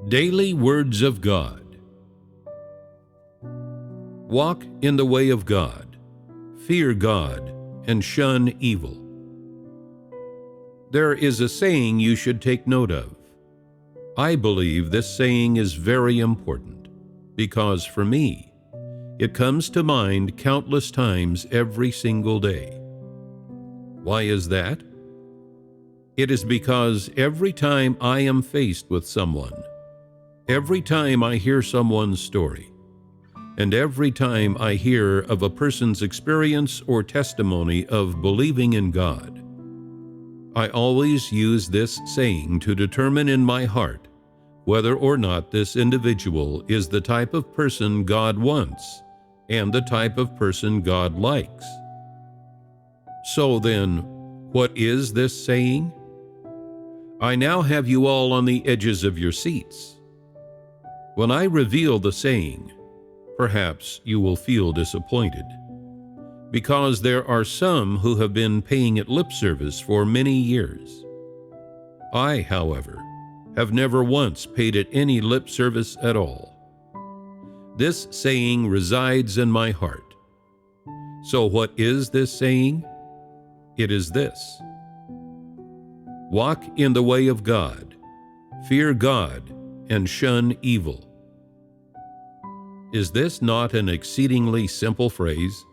Daily Words of God. Walk in the way of God, fear God, and shun evil. There is a saying you should take note of. I believe this saying is very important, because for me, it comes to mind countless times every single day. Why is that? It is because every time I am faced with someone, every time I hear someone's story, and every time I hear of a person's experience or testimony of believing in God, I always use this saying to determine in my heart whether or not this individual is the type of person God wants and the type of person God likes. So then, what is this saying? I now have you all on the edges of your seats. When I reveal the saying, perhaps you will feel disappointed, because there are some who have been paying it lip service for many years. I, however, have never once paid it any lip service at all. This saying resides in my heart. So what is this saying? It is this: walk in the way of God, fear God, and shun evil. Is this not an exceedingly simple phrase?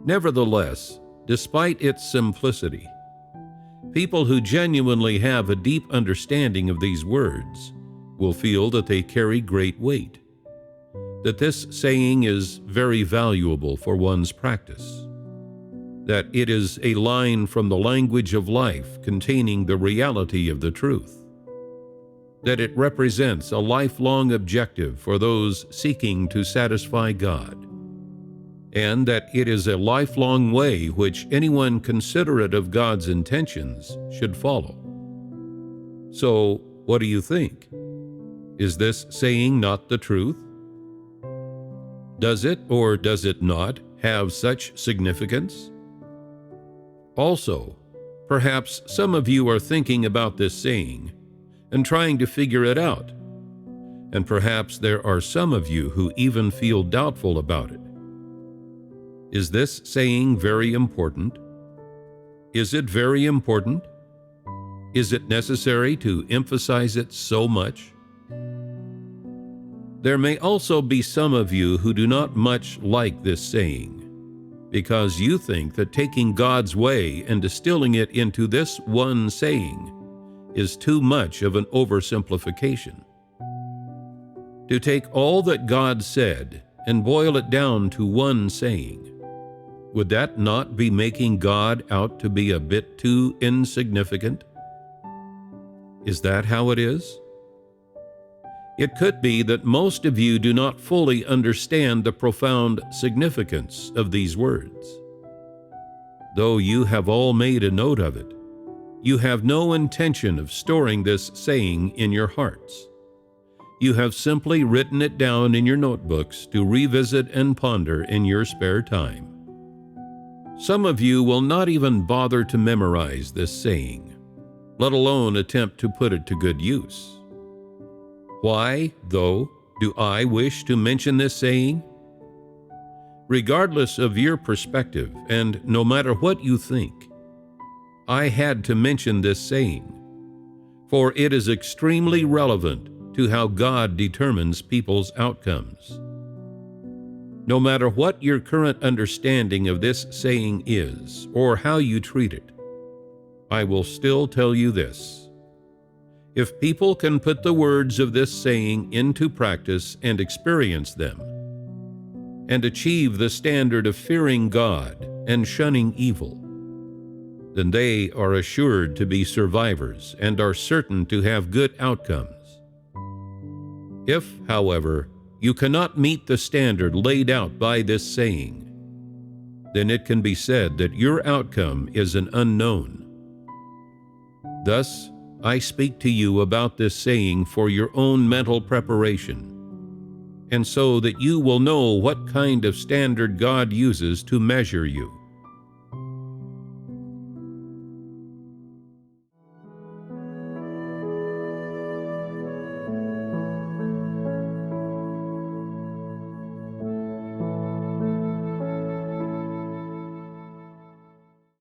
Nevertheless, despite its simplicity, people who genuinely have a deep understanding of these words will feel that they carry great weight, that this saying is very valuable for one's practice, that it is a line from the language of life containing the reality of the truth, that it represents a lifelong objective for those seeking to satisfy God, and that it is a lifelong way which anyone considerate of God's intentions should follow. So, what do you think? Is this saying not the truth? Does it or does it not have such significance? Also, perhaps some of you are thinking about this saying and trying to figure it out, and perhaps there are some of you who even feel doubtful about it. Is this saying very important? Is it very important? Is it necessary to emphasize it so much? There may also be some of you who do not much like this saying, because you think that taking God's way and distilling it into this one saying is too much of an oversimplification. To take all that God said and boil it down to one saying, would that not be making God out to be a bit too insignificant? Is that how it is? It could be that most of you do not fully understand the profound significance of these words. Though you have all made a note of it, you have no intention of storing this saying in your hearts. You have simply written it down in your notebooks to revisit and ponder in your spare time. Some of you will not even bother to memorize this saying, let alone attempt to put it to good use. Why, though, do I wish to mention this saying? Regardless of your perspective, and no matter what you think, I had to mention this saying, for it is extremely relevant to how God determines people's outcomes. No matter what your current understanding of this saying is, or how you treat it, I will still tell you this: if people can put the words of this saying into practice and experience them, and achieve the standard of fearing God and shunning evil, then they are assured to be survivors and are certain to have good outcomes. If, however, you cannot meet the standard laid out by this saying, then it can be said that your outcome is an unknown. Thus, I speak to you about this saying for your own mental preparation, and so that you will know what kind of standard God uses to measure you.